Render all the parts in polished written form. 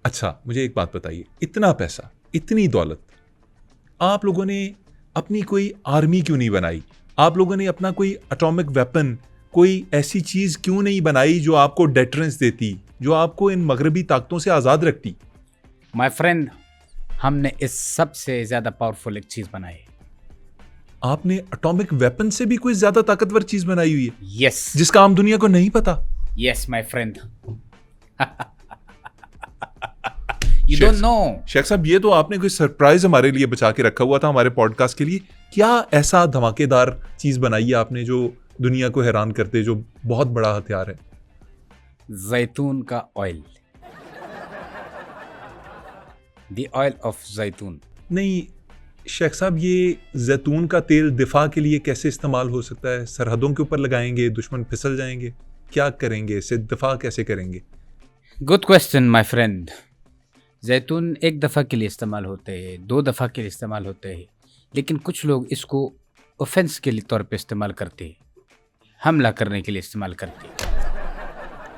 अच्छा मुझे एक बात बताइए, इतना पैसा, इतनी दौलत, आप लोगों ने अपनी कोई आर्मी क्यों नहीं बनाई? आप लोगों ने अपना कोई एटॉमिक वेपन, कोई ऐसी चीज क्यों नहीं बनाई जो आपको डेटरेंस देती, जो आपको इन मगरबी ताकतों से आजाद रखती? माय फ्रेंड, हमने इस सबसे ज्यादा पावरफुल एक चीज बनाई। आपने एटॉमिक वेपन से भी कोई ज्यादा ताकतवर चीज बनाई हुई है? यस जिसका आम दुनिया को नहीं पता। Yes my friend, you don't know. Sheikh साहब, ये तो आपने कोई सरप्राइज हमारे लिए बचा के रखा हुआ था हमारे पॉडकास्ट के लिए। क्या ऐसा धमाकेदार चीज बनाई है आपने जो दुनिया को हैरान करते, जो बहुत बड़ा हथियार है? जैतून का ऑयल, द ऑयल ऑफ जैतून। नहीं शेख साहब, ये जैतून का तेल दिफा के लिए कैसे इस्तेमाल हो सकता है? सरहदों के ऊपर लगाएंगे, दुश्मन फिसल जाएंगे, क्या करेंगे? इससे दिफा कैसे करेंगे? Good question my friend. जैतून एक दफ़ा के लिए इस्तेमाल होते हैं, 2 दफ़ा के लिए इस्तेमाल होते हैं, लेकिन कुछ लोग इसको ऑफेंस के लिए तौर पे इस्तेमाल करते हैं, हमला करने के लिए इस्तेमाल करते हैं।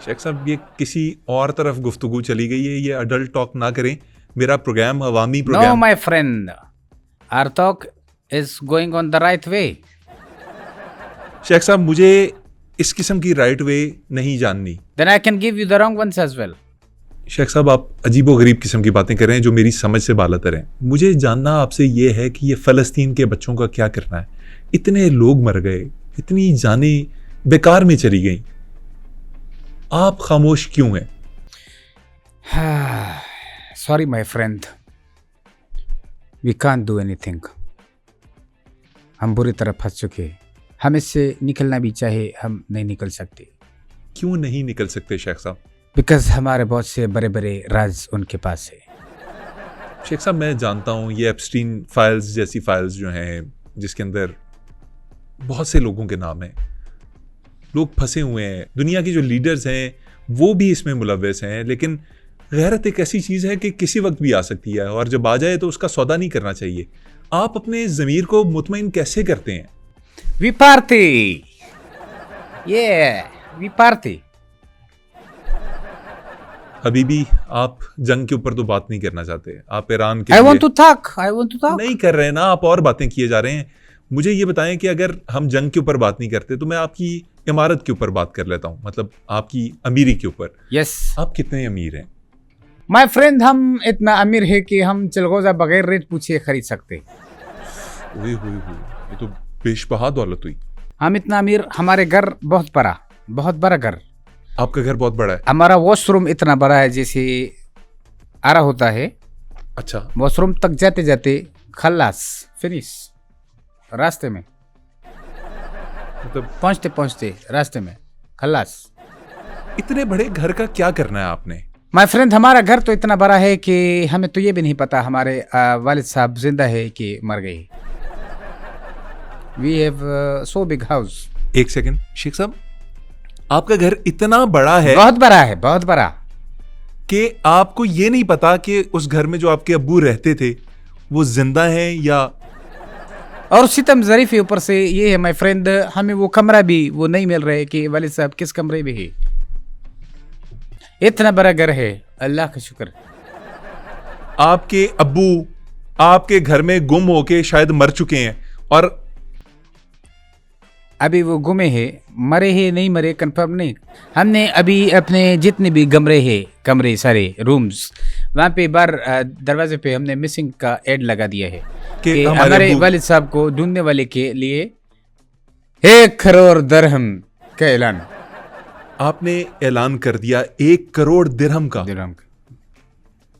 शेख साहब, ये किसी और तरफ गुफ्तगू चली गई है, ये अडल्ट टॉक ना करें। मेरा प्रोग्राम अवामी no programme. My friend, our talk is going on the right way. Sheikh साहब, मुझे इस किस्म की राइट वे नहीं जाननी। Then I can give you the wrong ones as well. Sheikh साहब, आप अजीबोगरीब किस्म की बातें कर रहे हैं जो मेरी समझ से बालातर हैं। मुझे जानना आपसे ये है कि ये फ़लस्तीन के बच्चों का क्या करना है? इतने लोग मर गए, इतनी जानें बेकार में चली गई, आप खामोश क्यों हैं? Sorry my friend, we can't do anything. हम बुरी तरह फंस चुके हैं, हम इससे निकलना भी चाहे हम नहीं निकल सकते। क्यों नहीं निकल सकते शेख साहब? बिकॉज हमारे बहुत से बड़े बड़े राज उनके पास है। शेख साहब, मैं जानता हूँ ये एप्स्टीन फाइल्स जैसी फाइल्स जो हैं, जिसके अंदर बहुत से लोगों के नाम हैं, लोग फंसे हुए हैं, दुनिया की जो लीडर्स हैं वो भी इसमें मुलव्वस हैं, लेकिन गैरत एक ऐसी चीज़ है कि किसी वक्त भी आ सकती है, और जब आ जाए तो उसका सौदा नहीं करना चाहिए। आप अपने ज़मीर को मुतमईन कैसे करते हैं? वी पार्टी, ये वी पार्टी। अभी भी आप जंग के ऊपर तो बात नहीं करना चाहते, आप ईरान के I लिए want to talk. नहीं कर रहे हैं ना, आप और बातें किए जा रहे हैं। मुझे ये बताएं कि अगर हम जंग के ऊपर बात नहीं करते तो मैं आपकी इमारत के ऊपर बात कर लेता हूँ, मतलब आपकी अमीरी के ऊपर। यस आप कितने अमीर हैं? माय फ्रेंड, हम इतना अमीर है कि हम चिलगोजा बगैर रेट पूछे खरीद सकते। ओए होए होए, ये तो बेशबहा दौलत हुई। हम इतना अमीर, हमारे घर बहुत बड़ा घर। आपका घर बहुत बड़ा है? हमारा वॉशरूम इतना बड़ा है जैसे आरा होता है। अच्छा, वॉशरूम तक जाते जाते खल्लास, फिनिश, रास्ते में मतलब पहुंचते रास्ते में खल्लास। इतने बड़े घर का क्या करना है आपने? माय फ्रेंड, हमारा घर तो इतना बड़ा है कि हमें तो ये भी नहीं पता हमारे वालिद साहब जिंदा है कि मर गए। We have so big house. एक सेकंड शेख साहब, आपका घर इतना बड़ा है, बहुत बड़ा कि आपको ये नहीं पता कि उस घर में जो आपके अब्बू रहते थे वो जिंदा हैं या? और सितम ज़रीफ है ऊपर से ये है माय फ्रेंड, हमें वो कमरा भी वो नहीं मिल रहा है कि वालिद साहब किस कमरे में है। इतना बड़ा घर है, अल्लाह का शुक्र। आपके अब्बू आपके घर में गुम होके शायद मर चुके हैं, और अभी वो गुमे हैं, मरे हैं नहीं मरे कंफर्म नहीं। हमने अभी अपने जितने भी कमरे सारे रूम्स, वहाँ पे बाहर दरवाजे पे हमने मिसिंग का एड लगा दिया है कि हमारे वालिद साहब को ढूंढने वाले के लिए 1 करोड़ दिरहम का ऐलान। आपने ऐलान कर दिया 1 करोड़ दिरहम का?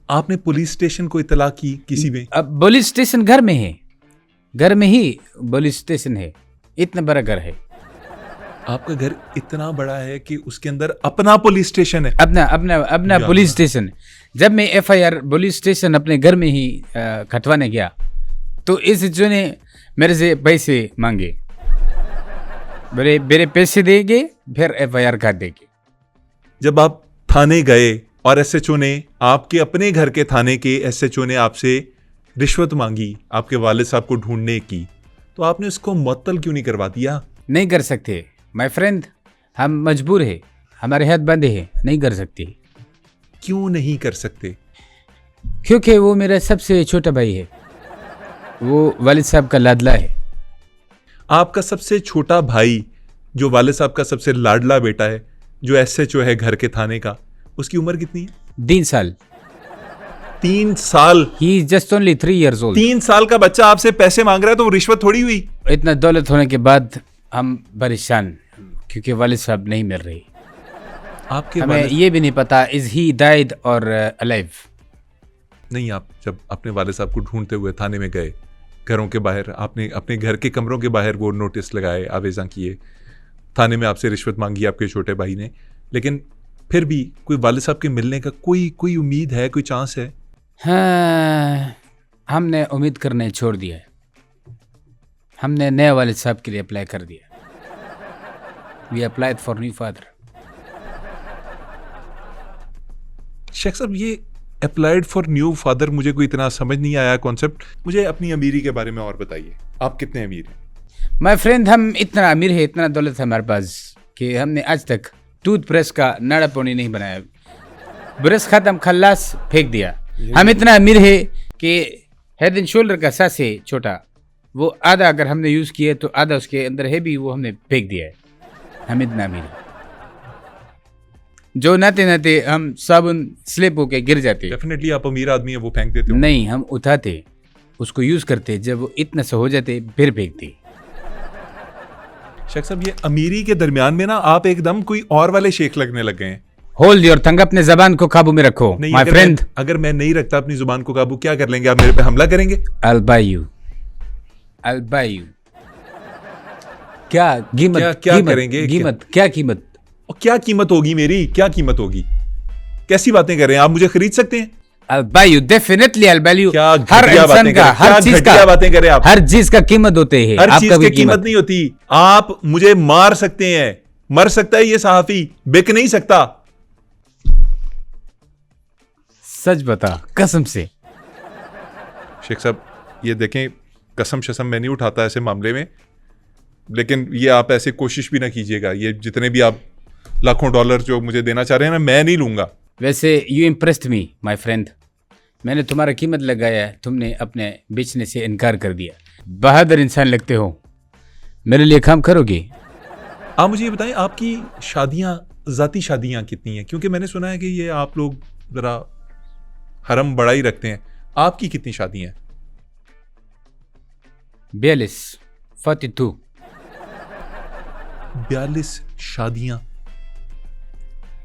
आपने पुलिस स्टेशन को इतला की किसी में? अब पुलिस स्टेशन घर में है, घर में ही पुलिस स्टेशन है, इतना बड़ा घर है। आपका घर इतना बड़ा है कि उसके अंदर अपना पुलिस स्टेशन है? अपना पुलिस स्टेशन। जब मैं FIR पुलिस स्टेशन अपने घर में ही खटवाने गया तो इस जो ने मेरे से पैसे मांगे, मेरे पैसे देंगे फिर FIR काट देंगे। जब आप थाने गए और SHO ने, आपके अपने घर के थाने के SHO ने आपसे रिश्वत मांगी आपके वालिद साहब को ढूंढने की, तो आपने उसको मुअत्तल क्यों नहीं करवा दिया? नहीं कर सकते माय फ्रेंड, हम मजबूर है, हमारे हाथ बंधे हैं, नहीं कर सकते। क्यों नहीं कर सकते? क्योंकि वो मेरा सबसे छोटा भाई है, वो वालिद साहब का लाडला है। आपका सबसे छोटा भाई जो वालिद साहब का सबसे लाडला बेटा है, जो एसएचओ है घर के थाने का, उसकी उम्र कितनी है? 3 साल। 3 साल? He is just only 3 years old। 3 साल का बच्चा आपसे पैसे मांग रहा है तो वो रिश्वत थोड़ी हुई? इतना दौलत होने के बाद हम परेशान, क्योंकि वालिद साहब नहीं मिल रही। आपके हमें वालिद ये भी नहीं पता इज ही डाइड और अलाइव। नहीं, आप जब अपने वालिद साहब को ढूंढते हुए थाने में गए, घरों के बाहर आपने अपने घर के कमरों के बाहर वो नोटिस लगाए, आवेज़ा किए, थाने में आपसे रिश्वत मांगी आपके छोटे भाई ने, लेकिन फिर भी कोई वालिद साहब के मिलने का कोई उम्मीद है, कोई चांस है? हाँ, हमने उम्मीद करने छोड़ दिया है। हमने नए वालिद साहब के लिए अप्लाई कर दिया। We applied for new father. Sheikh साहब, ये अप्लाइड फॉर न्यू फादर मुझे कोई इतना समझ नहीं आया कॉन्सेप्ट। मुझे अपनी अमीरी के बारे में और बताइए, आप कितने अमीर हैं? माय फ्रेंड, हम इतना अमीर है, इतना दौलत है हमारे पास कि हमने आज तक टूथब्रश का नाड़ा पौनी नहीं बनाया। ब्रश खत्म, खल्लास, फेंक दिया। हम इतना अमीर है कि हेड एंड शोल्डर का सास है छोटा, वो आधा अगर हमने यूज़ किया तो आधा उसके अंदर है भी, वो हमने फेंक दिया है। हम इतना अमीर है जो नाते नाते हम साबुन स्लिप होके गिर जाते। डेफिनेटली आप अमीर आदमी हैं, वो फेंक देते हो? नहीं, हम उठाते, उसको यूज़ करते, जब वो इतना सा हो जाते फिर फेंकते। शेख साहब, ये अमीरी के दरमियान में ना आप एकदम कोई और वाले शेख लगने लग गए हैं। होल्ड योर टंग, अपने जबान को काबू में रखो माय फ्रेंड। अगर मैं नहीं रखता अपनी जुबान को काबू, क्या कर लेंगे आप? मेरे पे हमला करेंगे? I'll buy you। क्या कीमत? क्या करेंगे? कीमत क्या कीमत? और क्या कीमत होगी मेरी? क्या कीमत होगी? कैसी बातें कर रहे हैं आप? मुझे खरीद सकते हैं? I'll buy you, definitely I'll buy you। क्या हर घटिया इंसान बातें का, कर- हर क्या चीज घटिया का, बातें कर रहे हैं आप? हर चीज का कीमत होते है। हर आपका चीज भी की कीमत नहीं होती। आप मुझे मार सकते हैं, मर सकता है ये सहाफी, बिक नहीं सकता। सच बता, कसम से। शेख साहब, ये देखें, कसम शसम मैं नहीं उठाता ऐसे मामले में, लेकिन ये आप ऐसे कोशिश भी ना कीजिएगा। ये जितने भी आप लाखों डॉलर जो मुझे देना चाह रहे हैं ना, मैं नहीं लूंगा। वैसे you impressed me my friend, मैंने तुम्हारा कीमत लगाया है, तुमने अपने बेचने से इनकार कर दिया। बहादुर इंसान लगते हो, मेरे लिए काम करोगे? आप मुझे ये बताएं, आपकी शादियां, ज़ाती शादियां कितनी हैं? क्योंकि मैंने सुना है कि ये आप लोग ज़रा हरम बड़ा ही रखते हैं। आपकी कितनी शादियां हैं? 42, 42। 42 शादियां?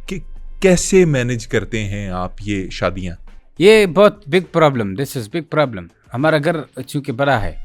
कि कैसे मैनेज करते हैं आप ये शादियां? ये बहुत big problem, this is big problem. हमारा घर चूंकि बड़ा है,